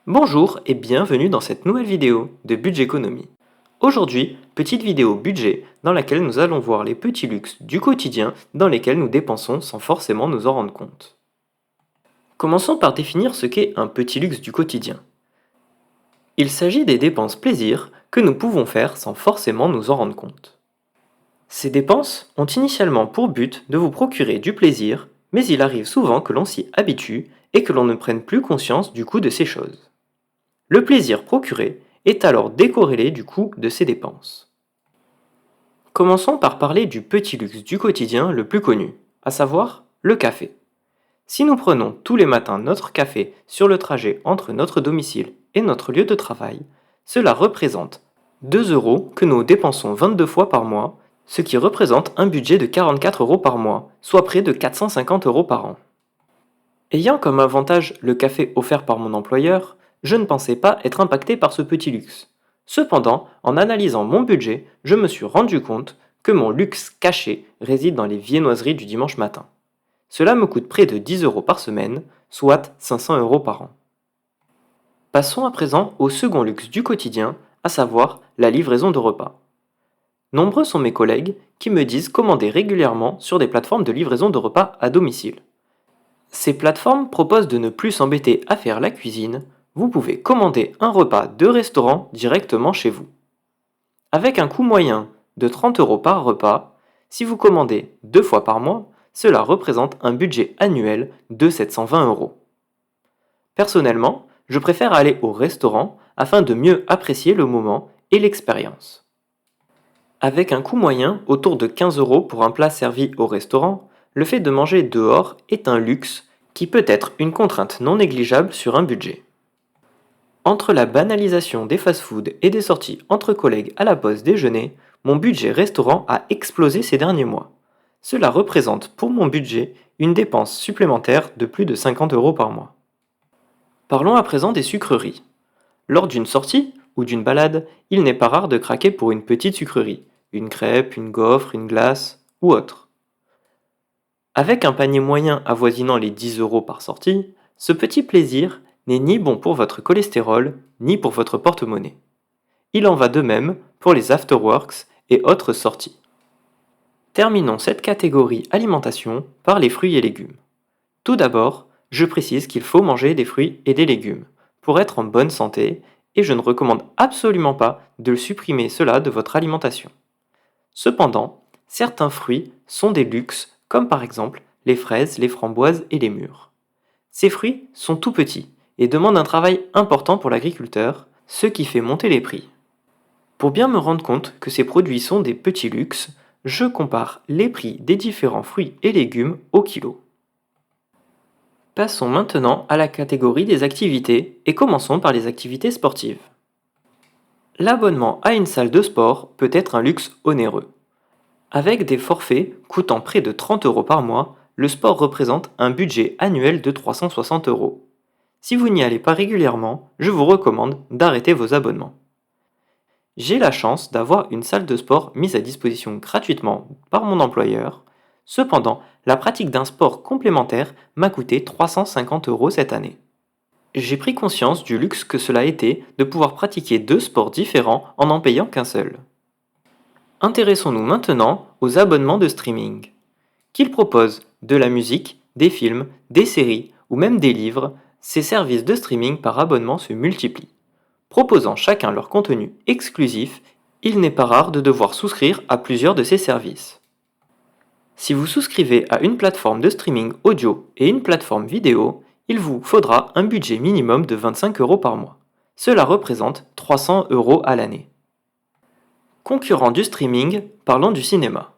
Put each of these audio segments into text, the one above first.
Bonjour et bienvenue dans cette nouvelle vidéo de Budgeconomie. Aujourd'hui, petite vidéo budget dans laquelle nous allons voir les petits luxes du quotidien dans lesquels nous dépensons sans forcément nous en rendre compte. Commençons par définir ce qu'est un petit luxe du quotidien. Il s'agit des dépenses plaisir que nous pouvons faire sans forcément nous en rendre compte. Ces dépenses ont initialement pour but de vous procurer du plaisir, mais il arrive souvent que l'on s'y habitue et que l'on ne prenne plus conscience du coût de ces choses. Le plaisir procuré est alors décorrélé du coût de ces dépenses. Commençons par parler du petit luxe du quotidien le plus connu, à savoir le café. Si nous prenons tous les matins notre café sur le trajet entre notre domicile et notre lieu de travail, cela représente 2 euros que nous dépensons 22 fois par mois, ce qui représente un budget de 44 euros par mois, soit près de 450 euros par an. Ayant comme avantage le café offert par mon employeur, je ne pensais pas être impacté par ce petit luxe. Cependant, en analysant mon budget, je me suis rendu compte que mon luxe caché réside dans les viennoiseries du dimanche matin. Cela me coûte près de 10 euros par semaine, soit 500 euros par an. Passons à présent au second luxe du quotidien, à savoir la livraison de repas. Nombreux sont mes collègues qui me disent commander régulièrement sur des plateformes de livraison de repas à domicile. Ces plateformes proposent de ne plus s'embêter à faire la cuisine, vous pouvez commander un repas de restaurant directement chez vous. Avec un coût moyen de 30 euros par repas, si vous commandez 2 fois par mois, cela représente un budget annuel de 720 euros. Personnellement, je préfère aller au restaurant afin de mieux apprécier le moment et l'expérience. Avec un coût moyen autour de 15 euros pour un plat servi au restaurant, le fait de manger dehors est un luxe qui peut être une contrainte non négligeable sur un budget. Entre la banalisation des fast-foods et des sorties entre collègues à la pause déjeuner, mon budget restaurant a explosé ces derniers mois. Cela représente pour mon budget une dépense supplémentaire de plus de 50 euros par mois. Parlons à présent des sucreries. Lors d'une sortie ou d'une balade, il n'est pas rare de craquer pour une petite sucrerie, une crêpe, une gaufre, une glace ou autre. Avec un panier moyen avoisinant les 10 euros par sortie, ce petit plaisir n'est ni bon pour votre cholestérol, ni pour votre porte-monnaie. Il en va de même pour les afterworks et autres sorties. Terminons cette catégorie alimentation par les fruits et légumes. Tout d'abord, je précise qu'il faut manger des fruits et des légumes pour être en bonne santé et je ne recommande absolument pas de supprimer cela de votre alimentation. Cependant, certains fruits sont des luxes comme par exemple les fraises, les framboises et les mûres. Ces fruits sont tout petits et demandent un travail important pour l'agriculteur, ce qui fait monter les prix. Pour bien me rendre compte que ces produits sont des petits luxes, je compare les prix des différents fruits et légumes au kilo. Passons maintenant à la catégorie des activités et commençons par les activités sportives. L'abonnement à une salle de sport peut être un luxe onéreux. Avec des forfaits coûtant près de 30 euros par mois, le sport représente un budget annuel de 360 euros. Si vous n'y allez pas régulièrement, je vous recommande d'arrêter vos abonnements. J'ai la chance d'avoir une salle de sport mise à disposition gratuitement par mon employeur. Cependant, la pratique d'un sport complémentaire m'a coûté 350 euros cette année. J'ai pris conscience du luxe que cela était de pouvoir pratiquer 2 sports différents en n'en payant qu'un seul. Intéressons-nous maintenant aux abonnements de streaming. Qu'ils proposent de la musique, des films, des séries ou même des livres, ces services de streaming par abonnement se multiplient. Proposant chacun leur contenu exclusif, il n'est pas rare de devoir souscrire à plusieurs de ces services. Si vous souscrivez à une plateforme de streaming audio et une plateforme vidéo, il vous faudra un budget minimum de 25 euros par mois. Cela représente 300 euros à l'année. Concurrent du streaming, parlons du cinéma.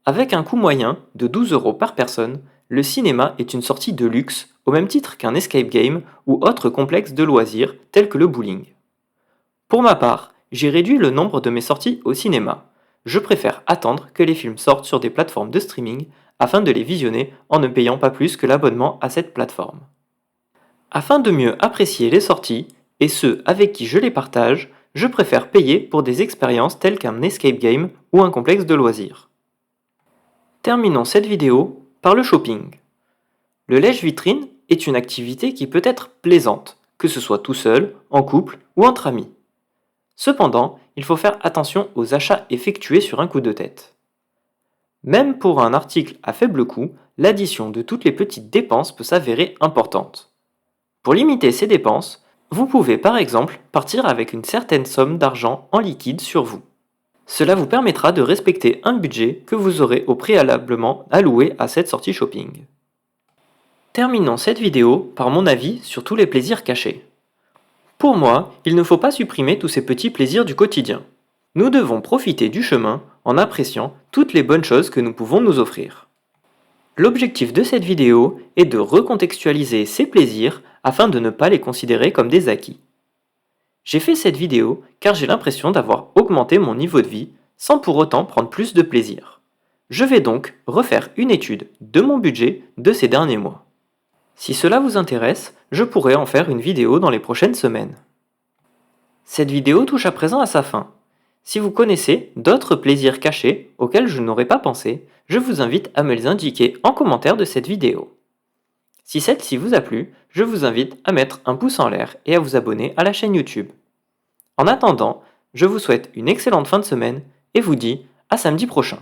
Avec un coût moyen de 12 euros par personne, le cinéma est une sortie de luxe au même titre qu'un escape game ou autre complexe de loisirs tel que le bowling. Pour ma part, j'ai réduit le nombre de mes sorties au cinéma. Je préfère attendre que les films sortent sur des plateformes de streaming afin de les visionner en ne payant pas plus que l'abonnement à cette plateforme. Afin de mieux apprécier les sorties, et ceux avec qui je les partage, je préfère payer pour des expériences telles qu'un escape game ou un complexe de loisirs. Terminons cette vidéo par le shopping. Le lèche-vitrine est une activité qui peut être plaisante, que ce soit tout seul, en couple ou entre amis. Cependant, il faut faire attention aux achats effectués sur un coup de tête. Même pour un article à faible coût, l'addition de toutes les petites dépenses peut s'avérer importante. Pour limiter ces dépenses, vous pouvez par exemple partir avec une certaine somme d'argent en liquide sur vous. Cela vous permettra de respecter un budget que vous aurez au préalablement alloué à cette sortie shopping. Terminons cette vidéo par mon avis sur tous les plaisirs cachés. Pour moi, il ne faut pas supprimer tous ces petits plaisirs du quotidien. Nous devons profiter du chemin en appréciant toutes les bonnes choses que nous pouvons nous offrir. L'objectif de cette vidéo est de recontextualiser ces plaisirs afin de ne pas les considérer comme des acquis. J'ai fait cette vidéo car j'ai l'impression d'avoir augmenté mon niveau de vie sans pour autant prendre plus de plaisir. Je vais donc refaire une étude de mon budget de ces derniers mois. Si cela vous intéresse, je pourrais en faire une vidéo dans les prochaines semaines. Cette vidéo touche à présent à sa fin. Si vous connaissez d'autres plaisirs cachés auxquels je n'aurais pas pensé, je vous invite à me les indiquer en commentaire de cette vidéo. Si celle-ci vous a plu, je vous invite à mettre un pouce en l'air et à vous abonner à la chaîne YouTube. En attendant, je vous souhaite une excellente fin de semaine et vous dis à samedi prochain.